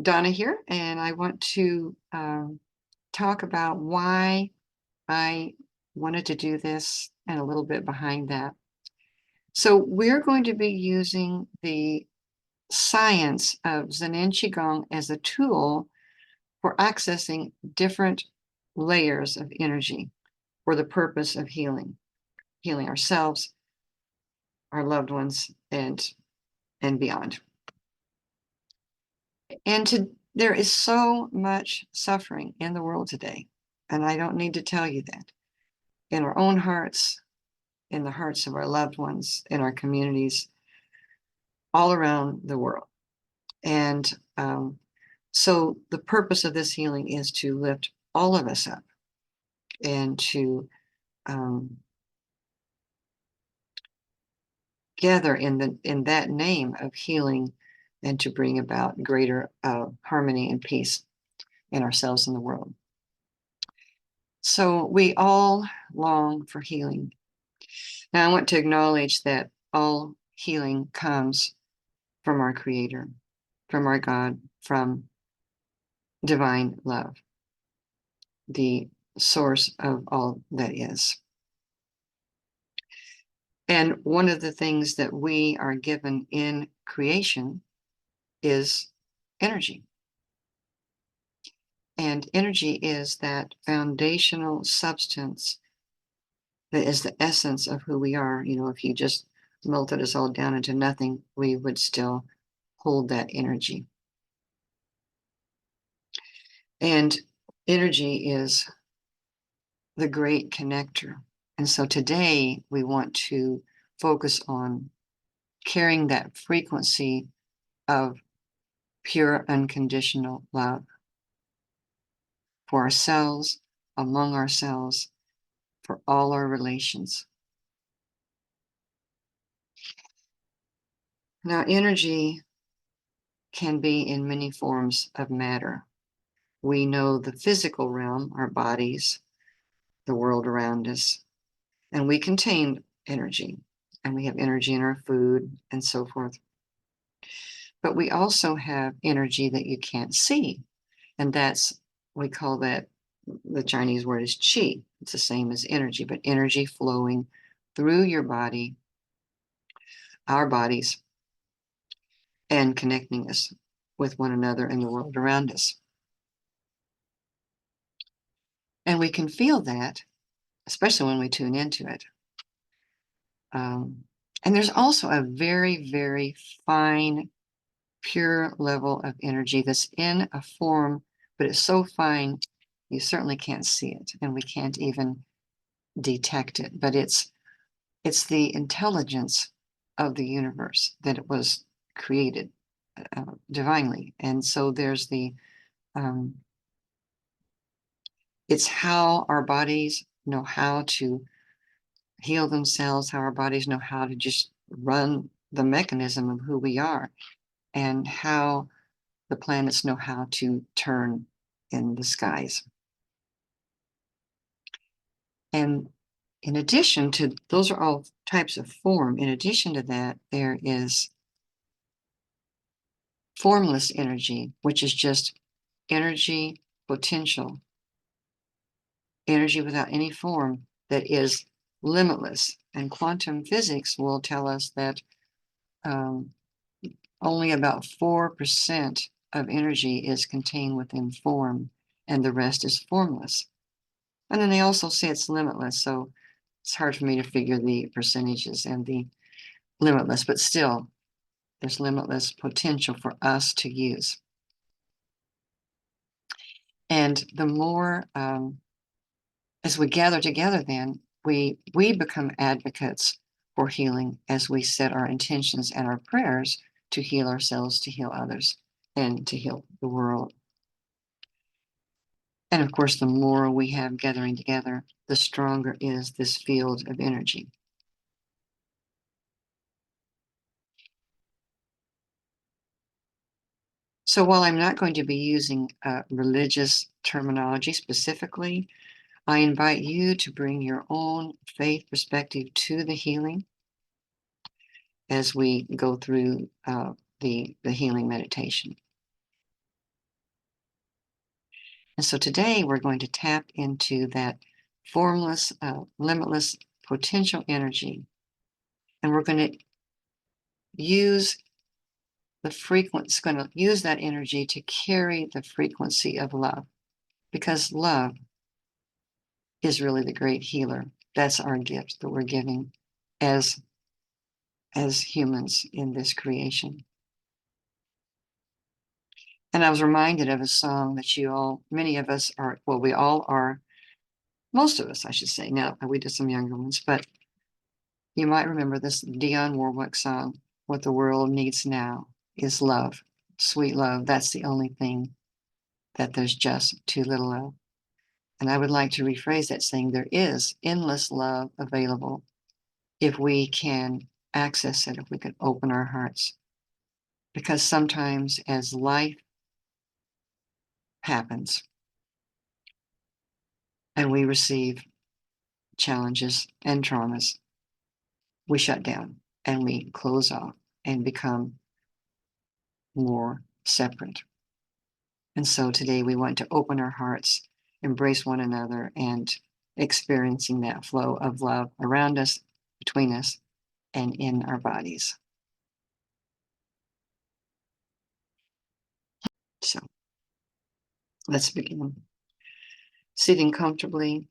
Donna here, and I want to talk about why I wanted to do this and a little bit behind that. So, we're going to be using the science of Zen and Qigong as a tool for accessing different layers of energy for the purpose of healing ourselves, our loved ones, and beyond. There is so much suffering in the world today, and I don't need to tell you that. In our own hearts, in the hearts of our loved ones, in our communities, all around the world. And so the purpose of this healing is to lift all of us up and to um, gather in that name of healing and to bring about greater harmony and peace in ourselves and the world. So we all long for healing. Now, I want to acknowledge that all healing comes from our Creator, from our God, from divine love, the source of all that is. And one of the things that we are given in creation is energy. And energy is that foundational substance that is the essence of who we are. You know, if you just melted us all down into nothing, we would still hold that energy. And energy is the great connector. And so today we want to focus on carrying that frequency of pure unconditional love for ourselves, among ourselves, for all our relations. Now, energy can be in many forms of matter. We know the physical realm, our bodies, the world around us, and we contain energy, and we have energy in our food and so forth. But we also have energy that you can't see, and we call that, the Chinese word is qi. It's the same as energy, but energy flowing through your body, our bodies, and connecting us with one another and the world around us. And we can feel that, especially when we tune into it. And there's also a very, very fine, pure level of energy that's in a form, but it's so fine, you certainly can't see it, and we can't even detect it. But it's the intelligence of the universe that it was created divinely. And so there's it's how our bodies know how to heal themselves, how our bodies know how to just run the mechanism of who we are, and how the planets know how to turn in the skies. And in addition to, those are all types of form. In addition to that, there is formless energy, which is just energy potential, energy without any form that is limitless. And quantum physics will tell us that um, only about 4% of energy is contained within form, and the rest is formless. And then they also say it's limitless, so it's hard for me to figure the percentages and the limitless, but still, there's limitless potential for us to use. And the more, as we gather together, then we become advocates for healing as we set our intentions and our prayers to heal ourselves, to heal others, and to heal the world. And of course, the more we have gathering together, the stronger is this field of energy. So while I'm not going to be using religious terminology specifically, I invite you to bring your own faith perspective to the healing as we go through the healing meditation. And so today we're going to tap into that formless, limitless potential energy. And we're going to use going to use that energy to carry the frequency of love, because love is really the great healer. That's our gift that we're giving as humans in this creation. And I was reminded of a song that many of us are, well, we all are, most of us, I should say. Now, we did some younger ones, but you might remember this Dionne Warwick song, "What the World Needs Now is Love, Sweet Love. That's the only thing that there's just too little of." And I would like to rephrase that, saying there is endless love available if we can access it, if we can open our hearts. Because sometimes as life happens and we receive challenges and traumas, we shut down and we close off and become more separate. And so today we want to open our hearts, embrace one another, and experiencing that flow of love around us, between us, and in our bodies. So let's begin. Sitting comfortably,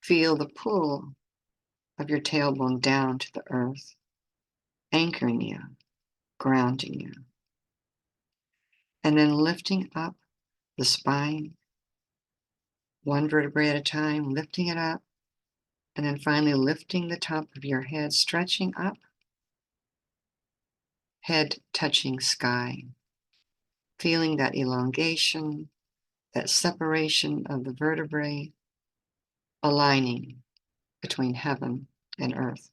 feel the pull of your tailbone down to the earth, anchoring you, grounding you, and then lifting up the spine, one vertebrae at a time, lifting it up, and then finally lifting the top of your head, stretching up, head touching sky, feeling that elongation, that separation of the vertebrae, aligning between heaven and earth.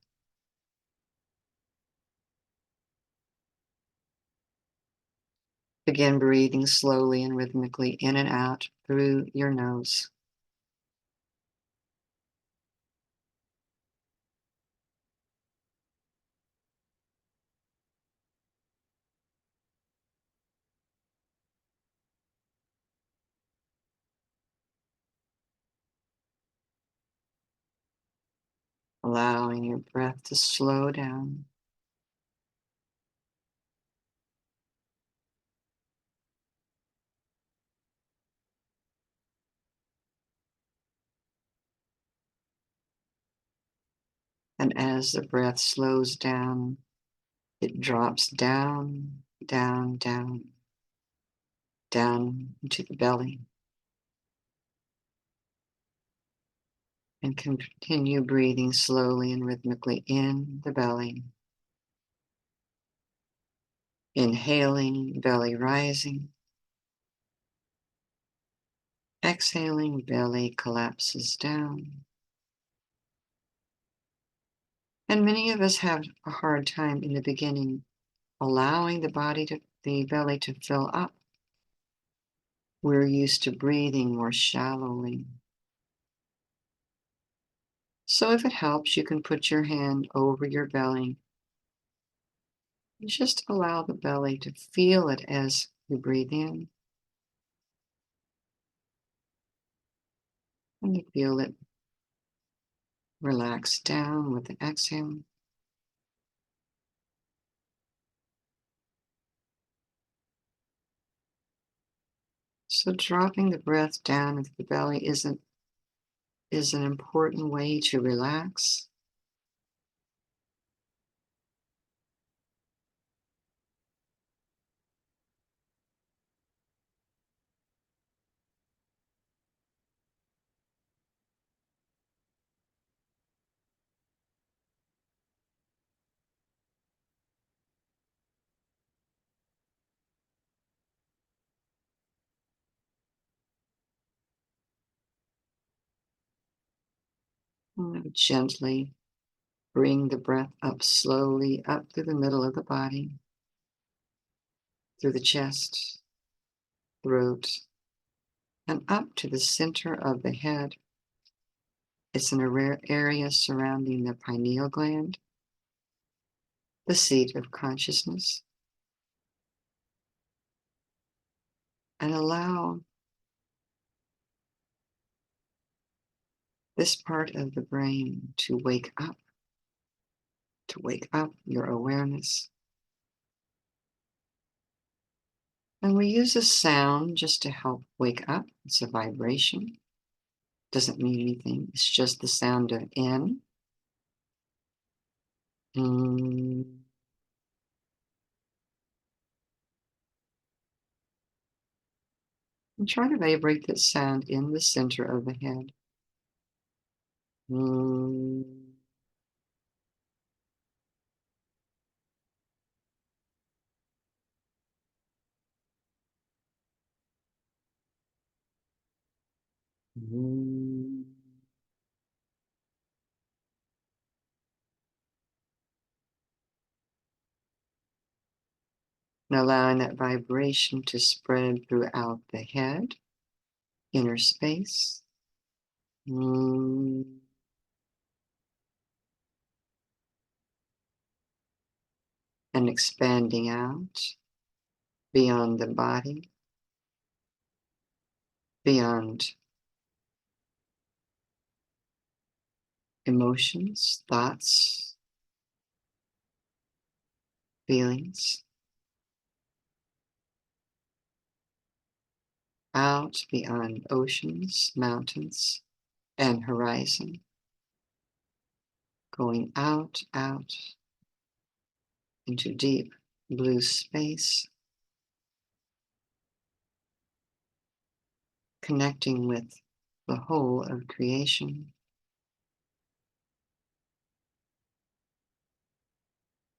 Begin breathing slowly and rhythmically in and out through your nose. Allowing your breath to slow down. And as the breath slows down, it drops down, down, down, down into the belly. And continue breathing slowly and rhythmically in the belly. Inhaling, belly rising. Exhaling, belly collapses down. And many of us have a hard time in the beginning allowing the belly to fill up. We're used to breathing more shallowly. So if it helps, you can put your hand over your belly. Just allow the belly to feel it as you breathe in. And you feel it relax down with the exhale. So dropping the breath down into the belly is an important way to relax. And gently bring the breath up slowly up through the middle of the body, through the chest, throat, and up to the center of the head. It's in a rare area surrounding the pineal gland, the seat of consciousness. and allow this part of the brain to wake up your awareness. And we use a sound just to help wake up. It's a vibration. Doesn't mean anything. It's just the sound of in. Mm. And try to vibrate that sound in the center of the head. Mm. Mm. And allowing that vibration to spread throughout the head, inner space. Mm. And expanding out beyond the body, beyond emotions, thoughts, feelings, out beyond oceans, mountains, and horizon, going out into deep blue space, connecting with the whole of creation,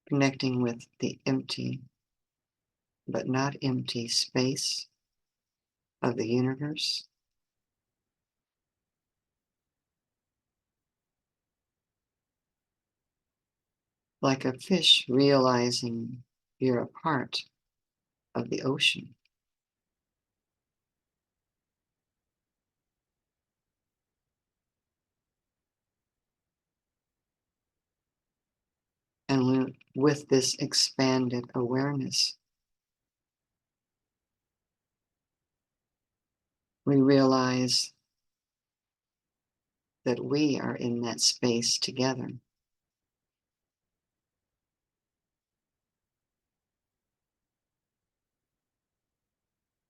connecting with the empty, but not empty space of the universe. Like a fish realizing you're a part of the ocean. And with this expanded awareness, we realize that we are in that space together.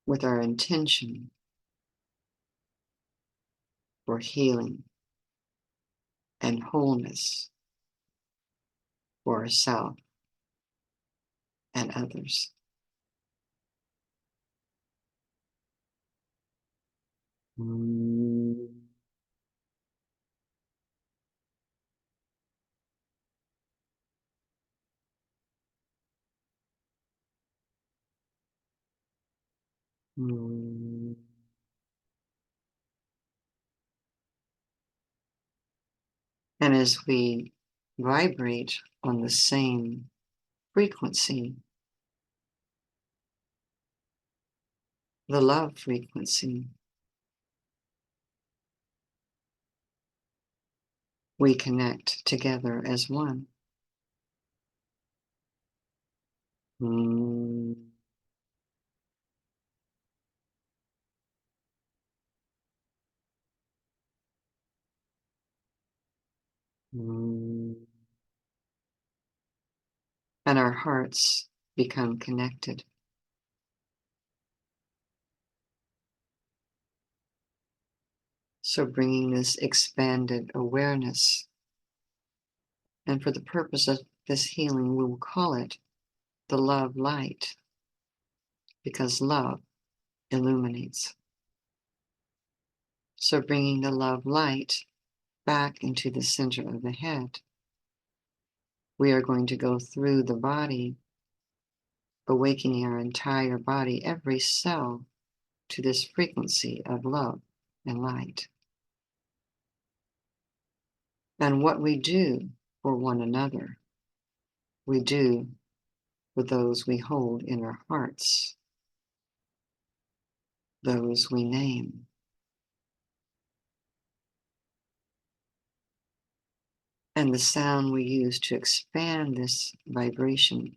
With our intention for healing and wholeness for ourselves and others. Mm. Mm. And as we vibrate on the same frequency, the love frequency, we connect together as one. Mm. Mm. And our hearts become connected. So bringing this expanded awareness, and for the purpose of this healing, we will call it the love light, because love illuminates. So bringing the love light back into the center of the head, we are going to go through the body, awakening our entire body, every cell, to this frequency of love and light. And what we do for one another, we do for those we hold in our hearts, those we name. And the sound we use to expand this vibration,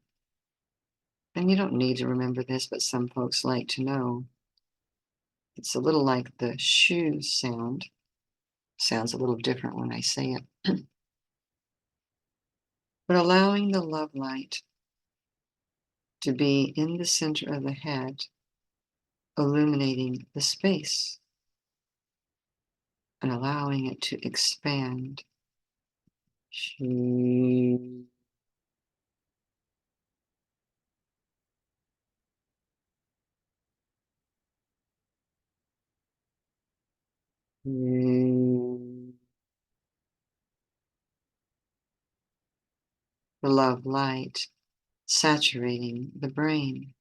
and you don't need to remember this, but some folks like to know, It's a little like the shoe sound. Sounds a little different when I say it. But allowing the love light to be in the center of the head, illuminating the space and allowing it to expand. Shoo. The love light saturating the brain,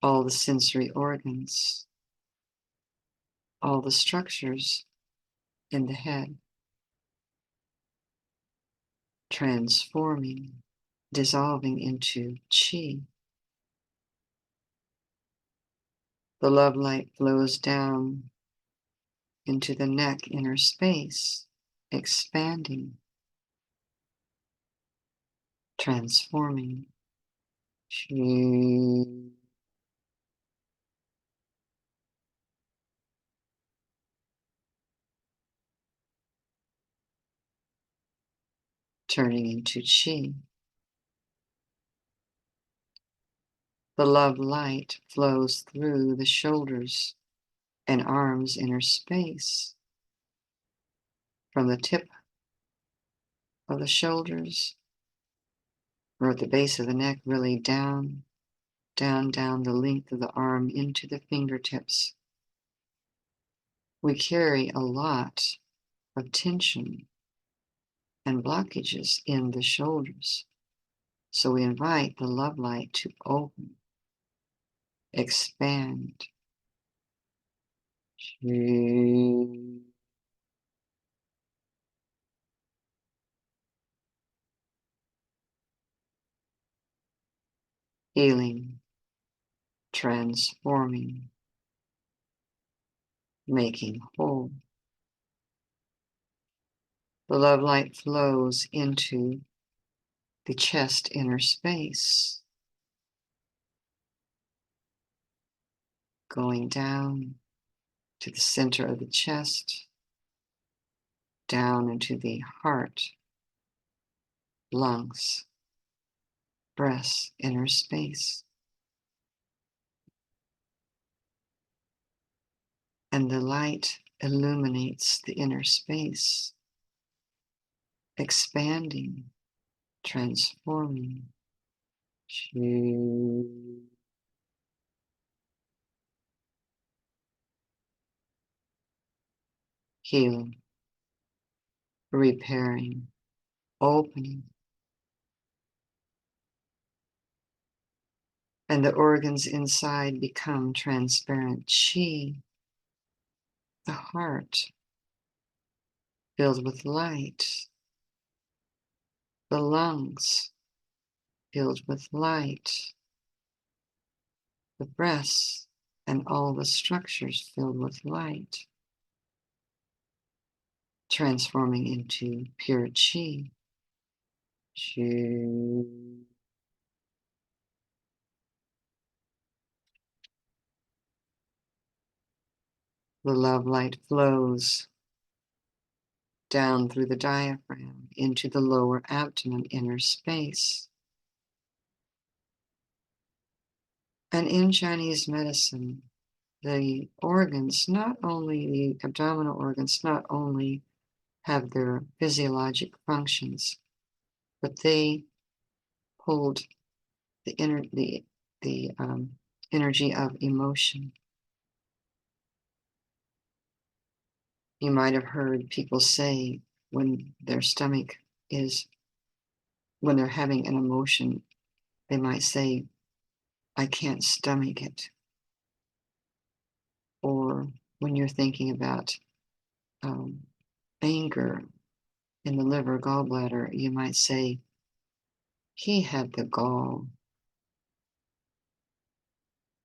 all the sensory organs, all the structures in the head, transforming, dissolving into chi. The love light flows down into the neck inner space, expanding, transforming. Chi. Turning into chi. The love light flows through the shoulders and arms inner space, from the tip of the shoulders or at the base of the neck, really down, down the length of the arm into the fingertips. We carry a lot of tension and blockages in the shoulders. So we invite the love light to open, expand. Healing, transforming, making whole. The love light flows into the chest inner space, going down to the center of the chest, down into the heart, lungs, breast inner space. And the light illuminates the inner space, expanding, transforming. Healing, repairing, opening. And the organs inside become transparent. Chi, the heart, filled with light. The lungs, filled with light. The breasts and all the structures filled with light, transforming into pure chi. Chi. The love light flows down through the diaphragm into the lower abdomen inner space. And in Chinese medicine, the organs, not only the abdominal organs, not only have their physiologic functions, but they hold the energy of emotion. You might have heard people say when their stomach is, when they're having an emotion, they might say, I can't stomach it. Or when you're thinking about anger in the liver, gallbladder, you might say, he had the gall.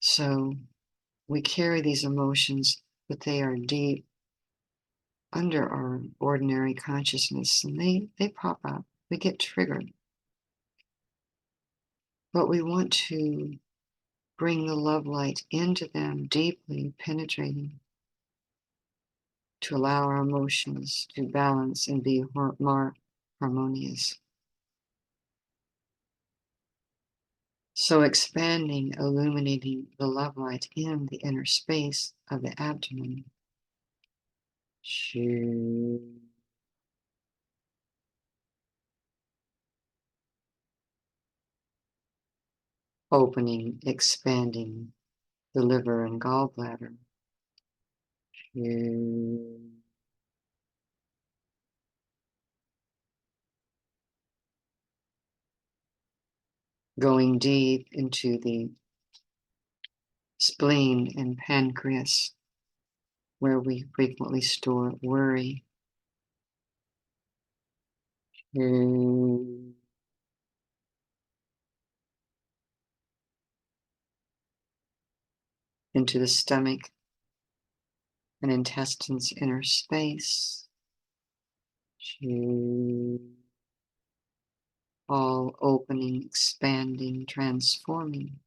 So we carry these emotions, but they are deep under our ordinary consciousness, and they pop up. We get triggered. But we want to bring the love light into them, deeply penetrating, to allow our emotions to balance and be more harmonious. So expanding, illuminating the love light in the inner space of the abdomen. Shoo. Opening, expanding the liver and gallbladder. Shoo. Going deep into the spleen and pancreas, where we frequently store worry. Shoo. Into the stomach and intestines' inner space. Shoo. All opening, expanding, transforming.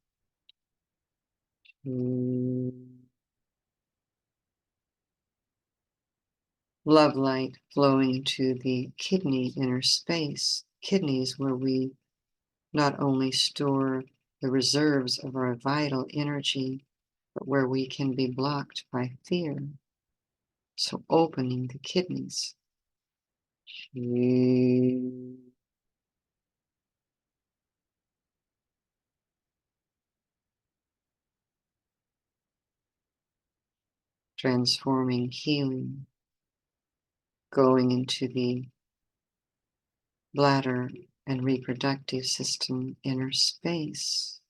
Love light flowing into the kidney inner space. Kidneys where we not only store the reserves of our vital energy, but where we can be blocked by fear. So opening the kidneys. Transforming, healing, going into the bladder and reproductive system inner space.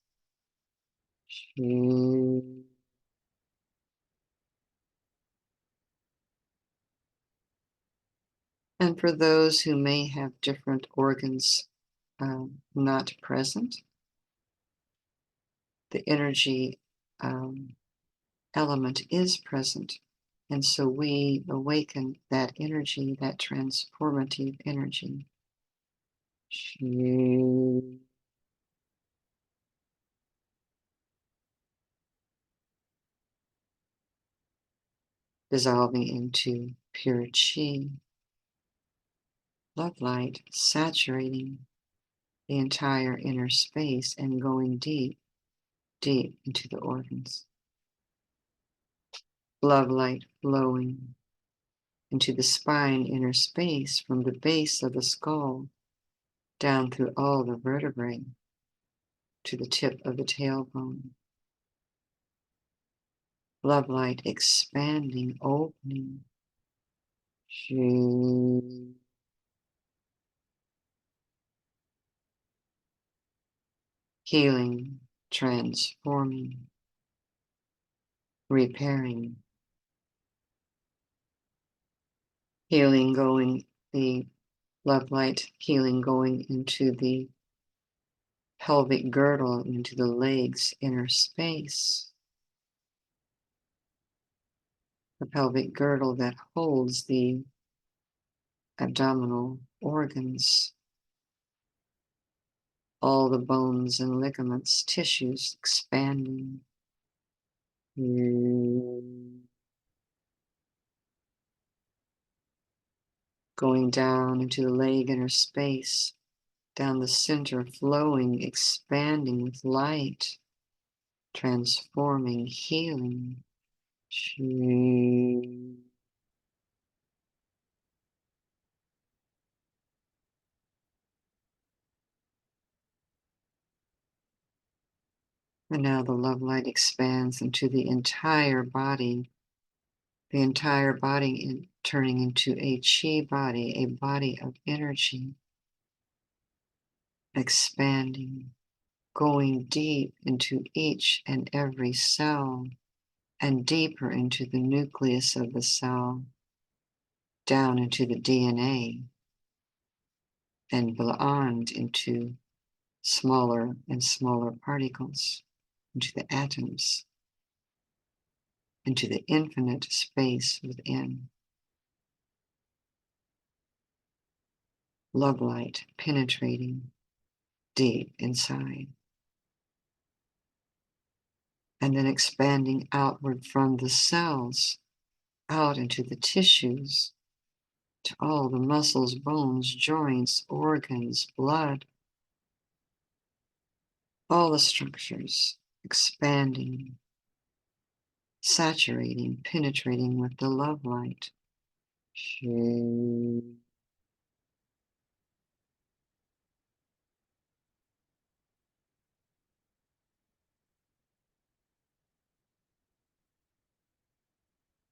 And for those who may have different organs not present, the energy element is present. And so we awaken that energy, that transformative energy. Dissolving into pure chi, love light, saturating the entire inner space and going deep, deep into the organs. Love light flowing into the spine inner space from the base of the skull down through all the vertebrae to the tip of the tailbone. Love light expanding, opening. Healing, transforming, repairing. Healing going, the love light healing going into the pelvic girdle, into the legs, inner space. The pelvic girdle that holds the abdominal organs, all the bones and ligaments, tissues expanding. Going down into the leg inner space, down the center, flowing, expanding with light, transforming, healing. And now the love light expands into the entire body turning into a chi body, a body of energy, expanding, going deep into each and every cell and deeper into the nucleus of the cell, down into the DNA and beyond into smaller and smaller particles, into the atoms, into the infinite space within. Love light penetrating deep inside. and then expanding outward from the cells, out into the tissues, to all the muscles, bones, joints, organs, blood, all the structures expanding, saturating, penetrating with the love light.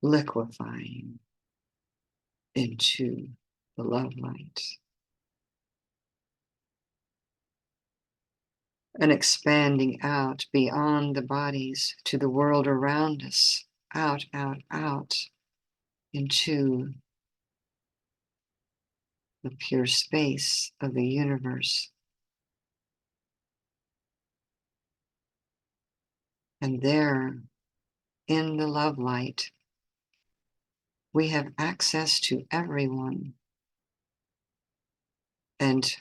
Liquefying into the love light and expanding out beyond the bodies to the world around us, out, out, out into the pure space of the universe. And there, in the love light, we have access to everyone. And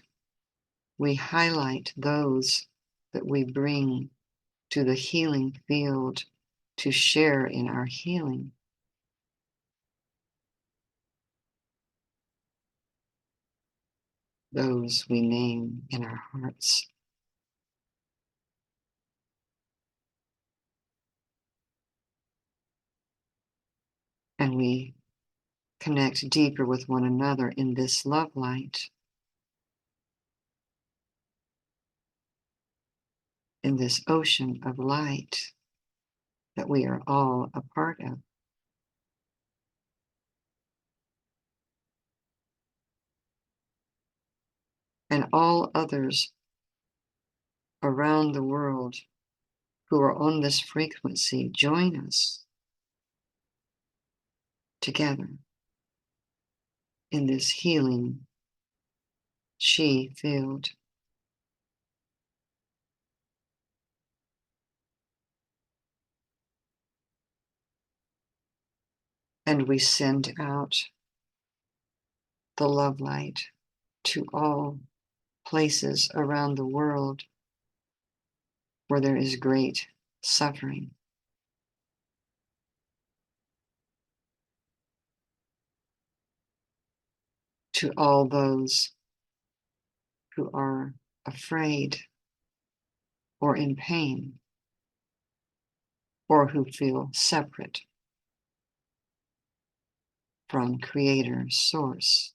we highlight those that we bring to the healing field to share in our healing. Those we name in our hearts. And we connect deeper with one another in this love light, in this ocean of light that we are all a part of. And all others around the world who are on this frequency join us together in this healing chi field. And we send out the love light to all places around the world where there is great suffering. To all those who are afraid or in pain or who feel separate from Creator Source.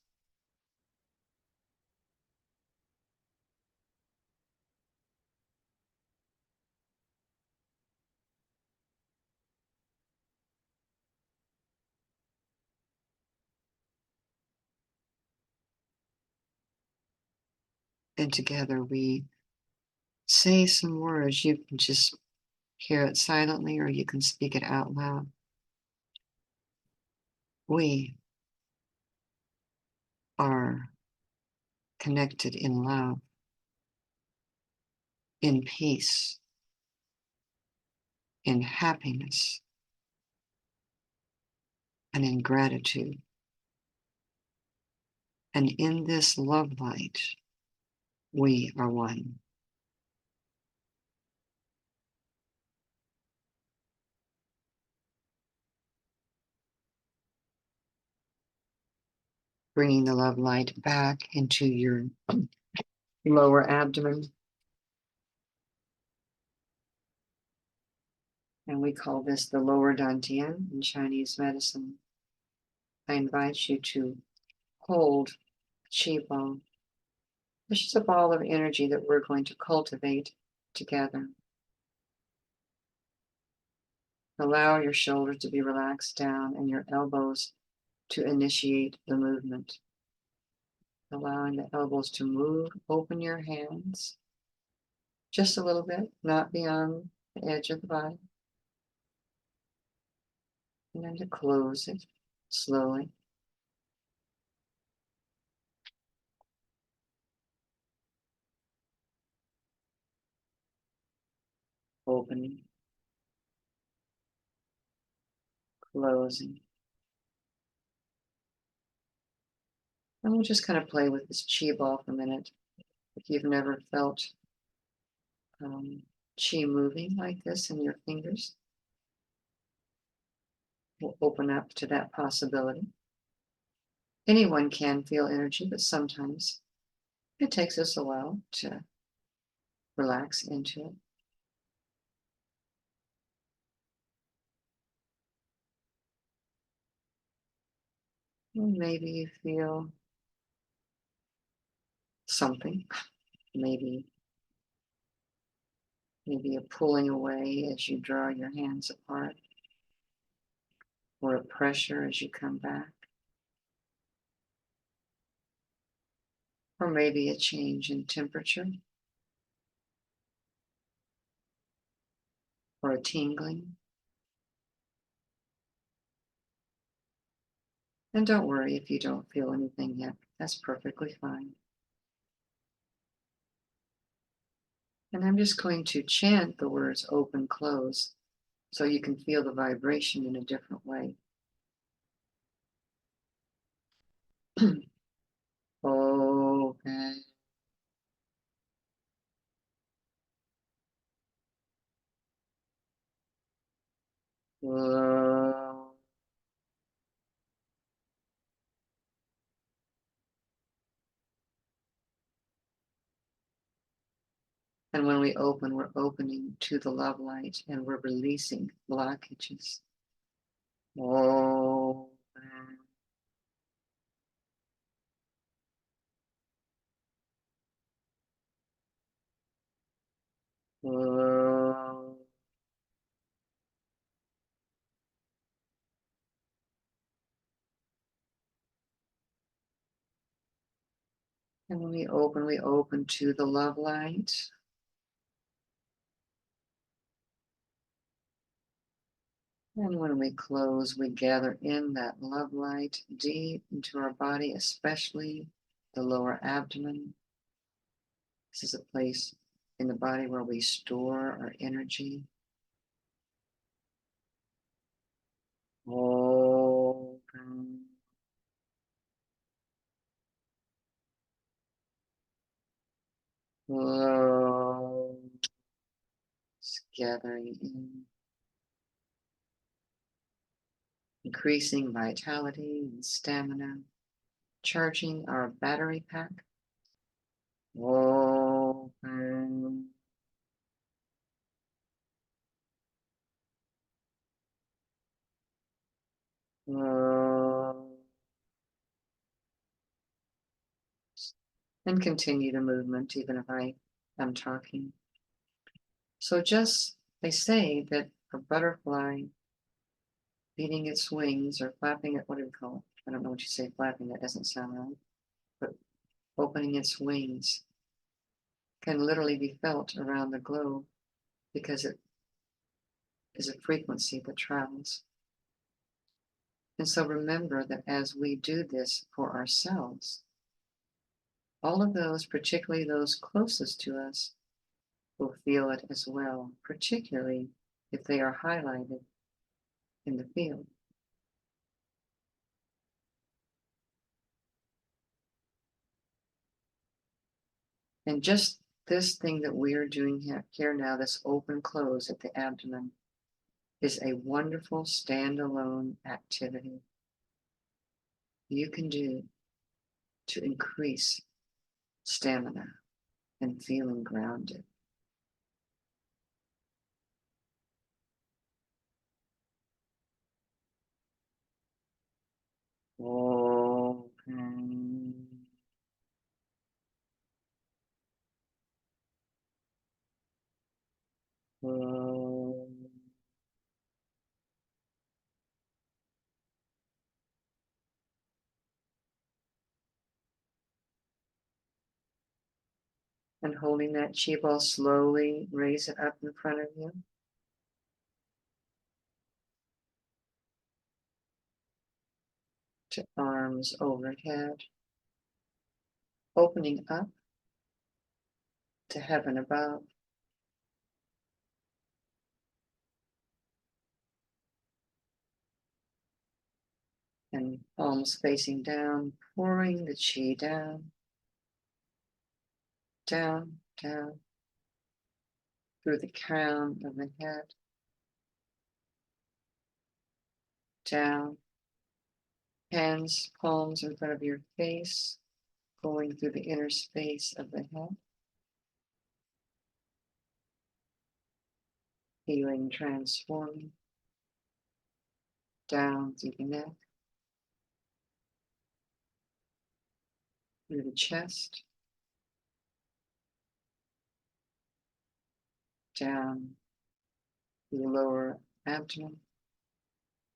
And together we say some words. You can just hear it silently or you can speak it out loud. We are connected in love, in peace, in happiness, and in gratitude. And in this love light, we are one. Bringing the love light back into your lower abdomen. And we call this the lower dantian in Chinese medicine. I invite you to hold a qi ball. This is a ball of energy that we're going to cultivate together. Allow your shoulders to be relaxed down and your elbows to initiate the movement. Allowing the elbows to move, open your hands just a little bit, not beyond the edge of the body. And then to close it slowly. Opening, closing. And we'll just kind of play with this chi ball for a minute. If you've never felt Chi moving like this in your fingers will open up to that possibility. Anyone can feel energy, but sometimes it takes us a while to relax into it. And maybe you feel something, maybe a pulling away as you draw your hands apart, or a pressure as you come back, or maybe a change in temperature, or a tingling. And don't worry if you don't feel anything yet, that's perfectly fine. And I'm just going to chant the words open, close, so you can feel the vibration in a different way. Open. Close. And when we open, we're opening to the love light and we're releasing blockages. Open. Close. And when we open to the love light. And when we close, we gather in that love light deep into our body, especially the lower abdomen. This is a place in the body where we store our energy. Open. Close. Gathering in. Increasing vitality and stamina. Charging our battery pack. Open. Close. And continue the movement even if I am talking. So just, they say that a butterfly beating its wings or flapping it, what do we call it? I don't know what you say, flapping, that doesn't sound right. But opening its wings can literally be felt around the globe because it is a frequency that travels. And so remember that as we do this for ourselves, all of those, particularly those closest to us, will feel it as well, particularly if they are highlighted in the field. And just this thing that we are doing here now, this open close at the abdomen, is a wonderful standalone activity you can do to increase stamina and feeling grounded. Open. Close. And holding that chi ball, slowly raise it up in front of you. To arms overhead, opening up to heaven above. And palms facing down, pouring the chi down, down, down, through the crown of the head, down, hands, palms in front of your face, going through the inner space of the head, healing, transforming, down through the neck, through the chest, down through the lower abdomen,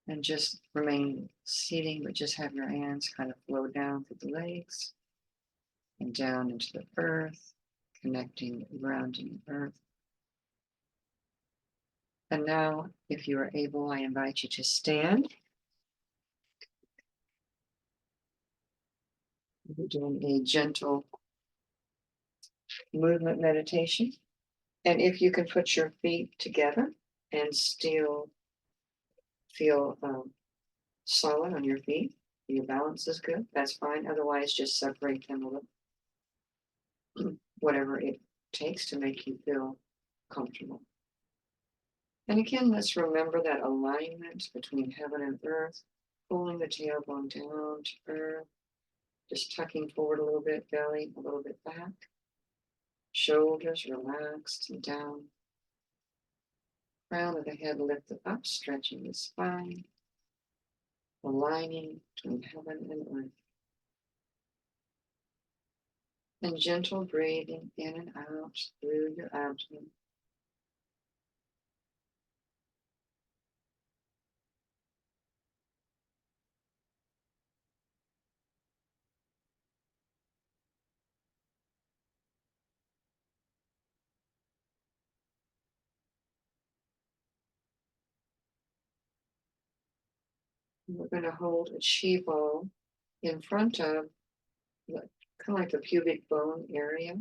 and just remain seating, but just have your hands kind of flow down through the legs and down into the earth, connecting, grounding the earth. And now, if you are able, I invite you to stand. We're doing a gentle movement meditation. And if you can put your feet together and still feel solid on your feet, your balance is good, that's fine. Otherwise, just separate them a little, whatever it takes to make you feel comfortable. And again, let's remember that alignment between heaven and earth, pulling the tailbone down to earth, just tucking forward a little bit, belly a little bit back, shoulders relaxed and down, crown of the head lifted up, stretching the spine, aligning between heaven and earth. And gentle breathing in and out through your abdomen. And we're going to hold a chi ball in front of kind of like the pubic bone area.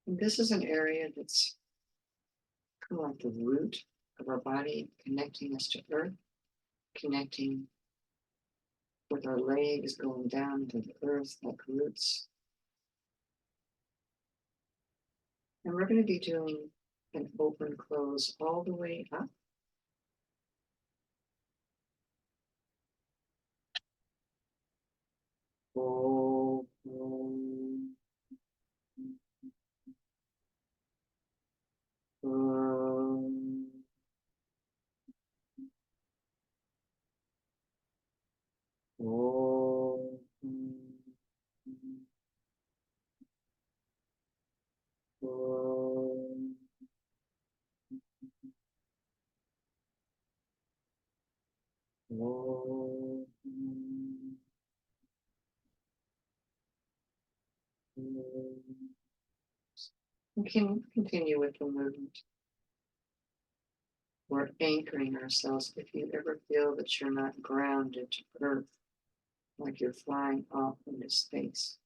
And this is an area that's kind of like the root of our body, connecting us to earth, connecting with our legs going down to the earth like roots. And we're going to be doing an open close all the way up. Open. We can continue with the movement. We're anchoring ourselves. If you ever feel that you're not grounded to earth, like you're flying off into space,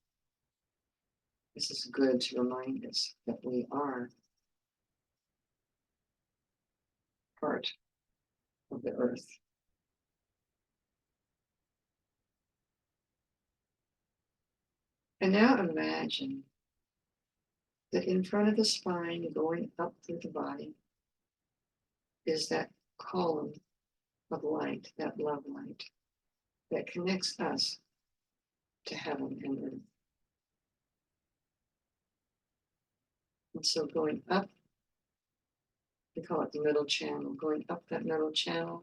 this is good to remind us that we are part of the earth. And now imagine that in front of the spine, going up through the body, is that column of light, that love light, that connects us to heaven and earth. And so going up, we call it the middle channel, going up that middle channel,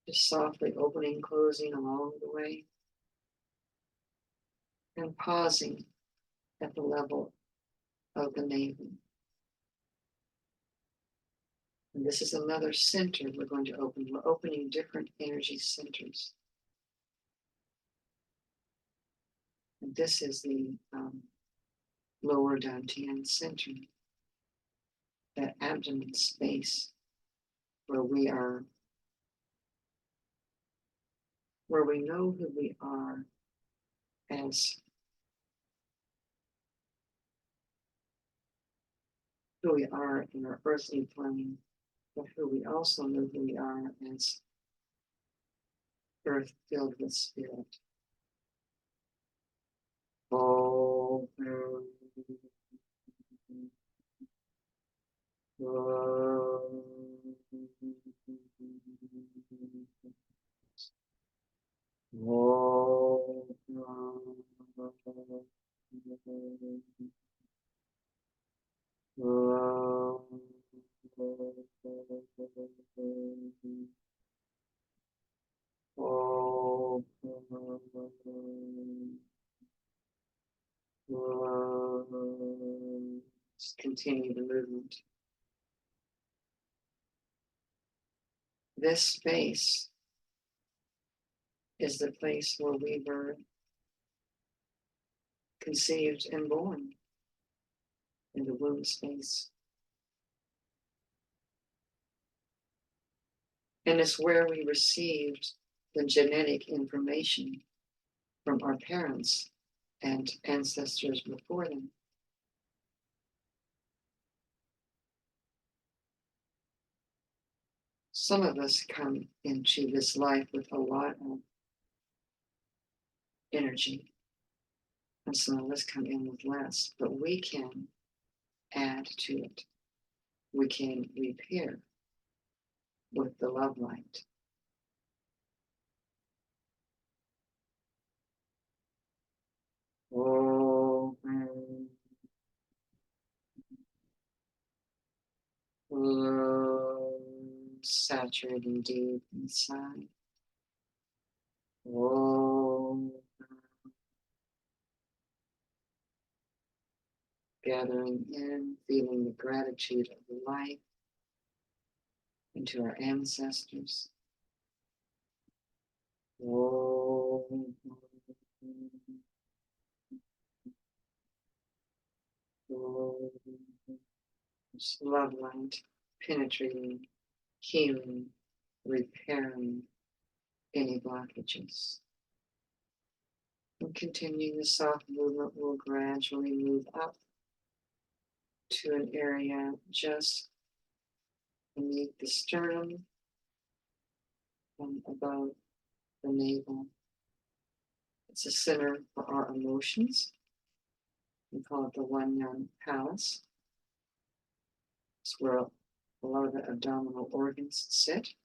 just softly opening, closing along the way, and pausing at the level of the navel. And this is another center we're going to open. We're opening different energy centers. And this is the lower dantian center, that abdomen space where we are, where we know who we are as who we are in our earthly plane, but who we also know who we are as earth filled with spirit. Open. Just continue the movement. This space is the place where we were conceived and born, in the womb space. And it's where we received the genetic information from our parents and ancestors before them. Some of us come into this life with a lot of energy, and some of us come in with less, but we can add to it. We can repair with the love light. Oh, saturating deep inside. Oh, gathering in, feeling the gratitude of the light into our ancestors. Oh, just love light penetrating, healing, repairing any blockages. And continuing the soft movement, we'll gradually move up to an area just beneath the sternum and above the navel. It's a center for our emotions. We call it the One Young Palace. It's where a lot of the abdominal organs sit.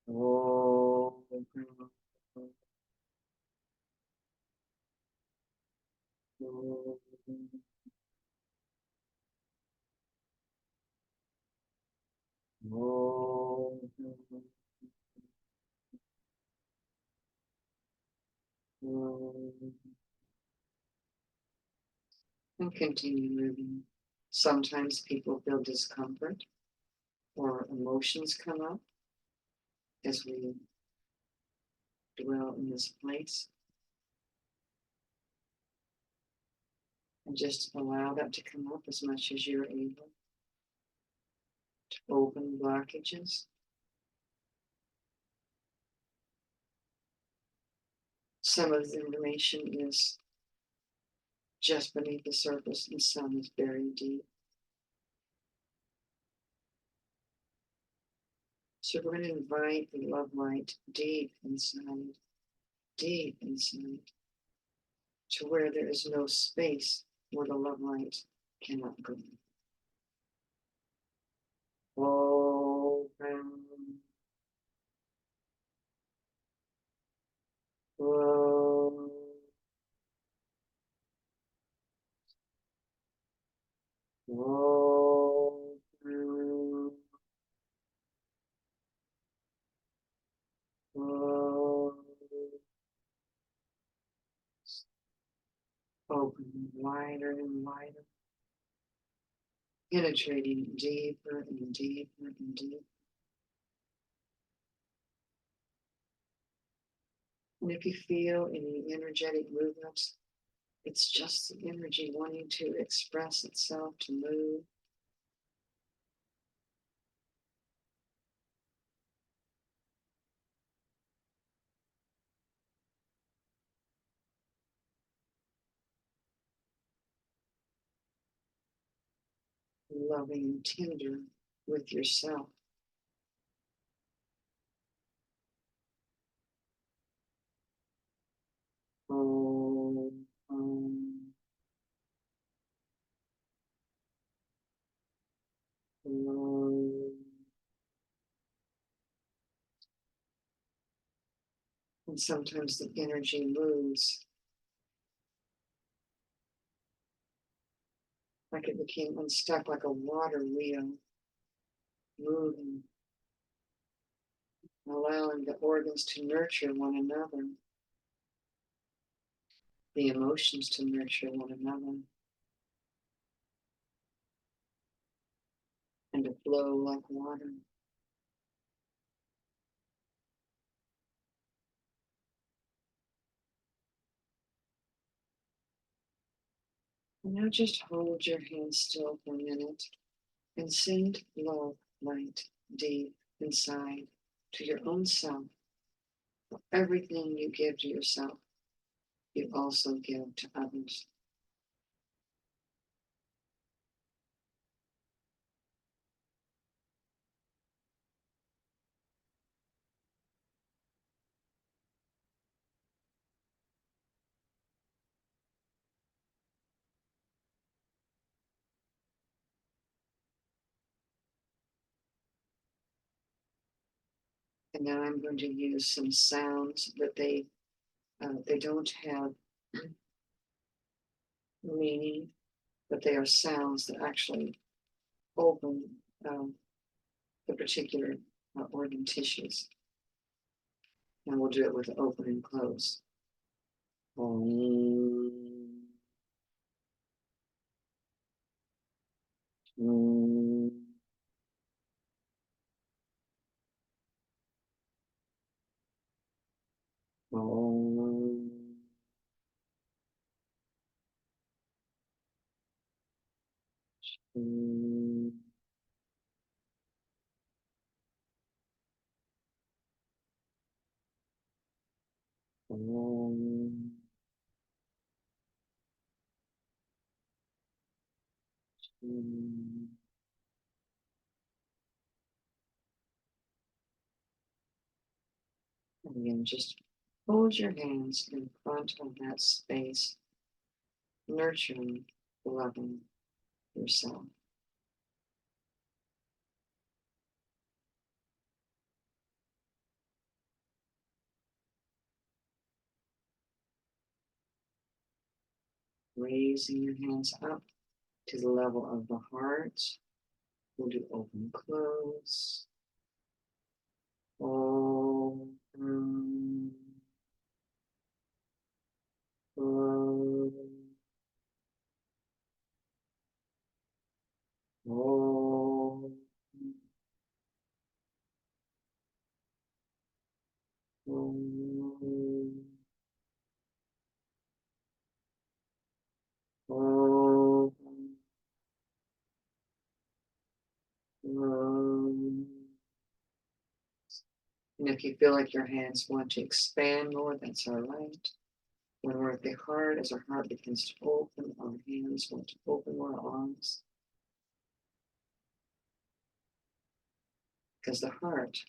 Oh, and continue moving. Sometimes people feel discomfort or emotions come up as we dwell in this place. And just allow that to come up as much as you're able to open blockages. Some of the information is just beneath the surface and some is buried deep. So we're going to invite the love light deep inside, to where there is no space where the love light cannot go. Open, close, open, close, open wider and wider, penetrating deeper and deeper and deeper. And if you feel any energetic movements, it's just the energy wanting to express itself, to move. Loving and tender with yourself. Om, om. And sometimes the energy moves like it became unstuck, like a water wheel moving, allowing the organs to nurture one another, the emotions to nurture one another, and to flow like water. And now just hold your hands still for a minute and send love, light, deep inside to your own self. For everything you give to yourself, you also give to others. And now I'm going to use some sounds that they don't have meaning, but they are sounds that actually open the particular organ tissues. And we'll do it with open and close. Again, just hold your hands in front of that space, nurturing, loving yourself. Raising your hands up to the level of the heart. We'll do open, close. Open, close. Open, open, close. And if you feel like your hands want to expand more, that's all right. When we're at the heart, as our heart begins to open, our hands want to open our arms. Because the heart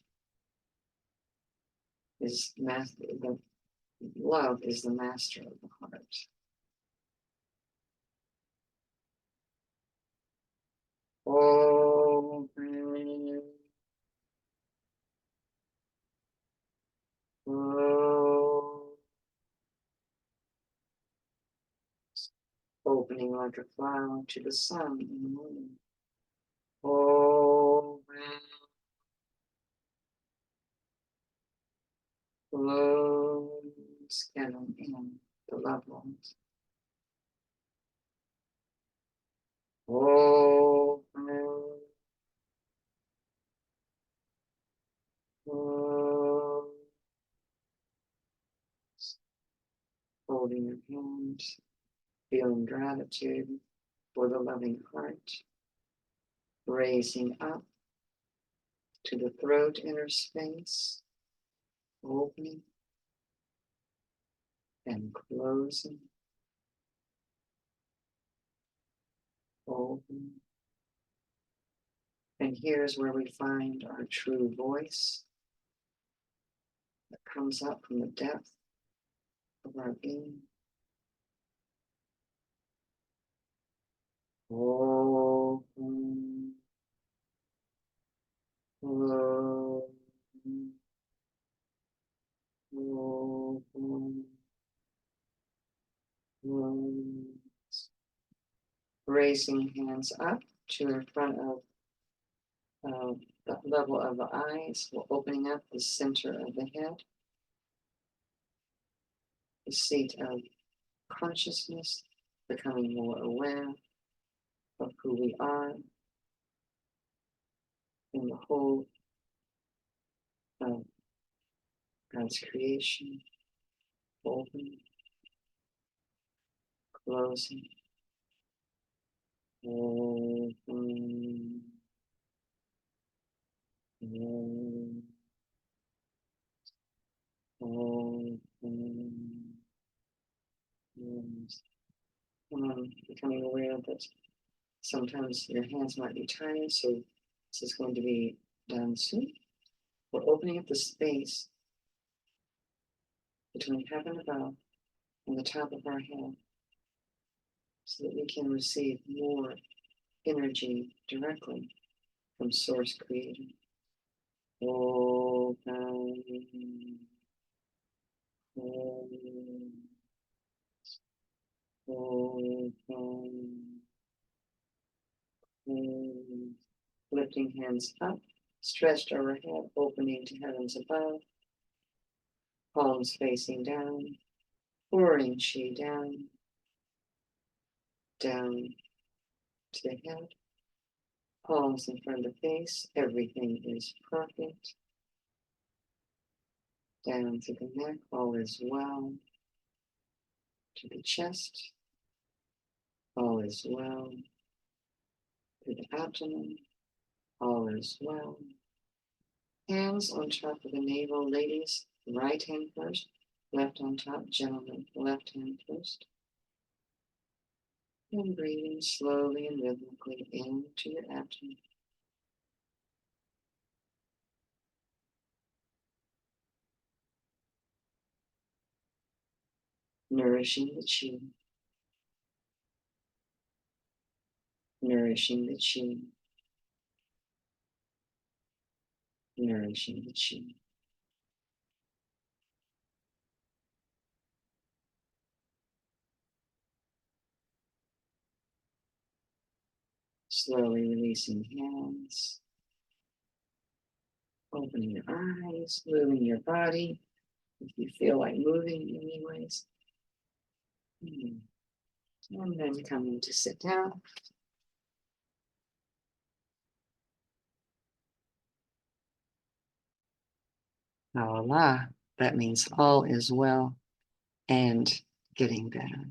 is master, the love is the master of the heart. Open, close. Opening like a flower to the sun in the morning. Open, close, getting in the loved ones. Open, close, holding your hands, feeling gratitude for the loving heart, raising up to the throat inner space, opening and closing, open. And here's where we find our true voice that comes up from the depth of our being. Open, Raising hands up to in front of the level of the eyes. We're opening up the center of the head, the seat of consciousness, becoming more aware of who we are in the whole of God's creation, opening, closing, open, open, close. Becoming aware that sometimes your hands might be tired, so this is going to be done soon. We're opening up the space between heaven above and the top of our head so that we can receive more energy directly from Source Creator. Open, open, open, open. Lifting hands up, stretched overhead, opening to heavens above, palms facing down, pouring chi down, down to the head, palms in front of the face, everything is perfect. Down to the neck, all is well. To the chest, all is well. To the abdomen, all is well. Hands on top of the navel, ladies, right hand first, left on top, gentlemen, left hand first. And breathing slowly and rhythmically into your abdomen. Nourishing the chi. Nourishing the chi. Nourishing the chi. Slowly releasing hands. Opening your eyes, moving your body. If you feel like moving in any ways. And then coming to sit down. Voila. That means all is well and getting better.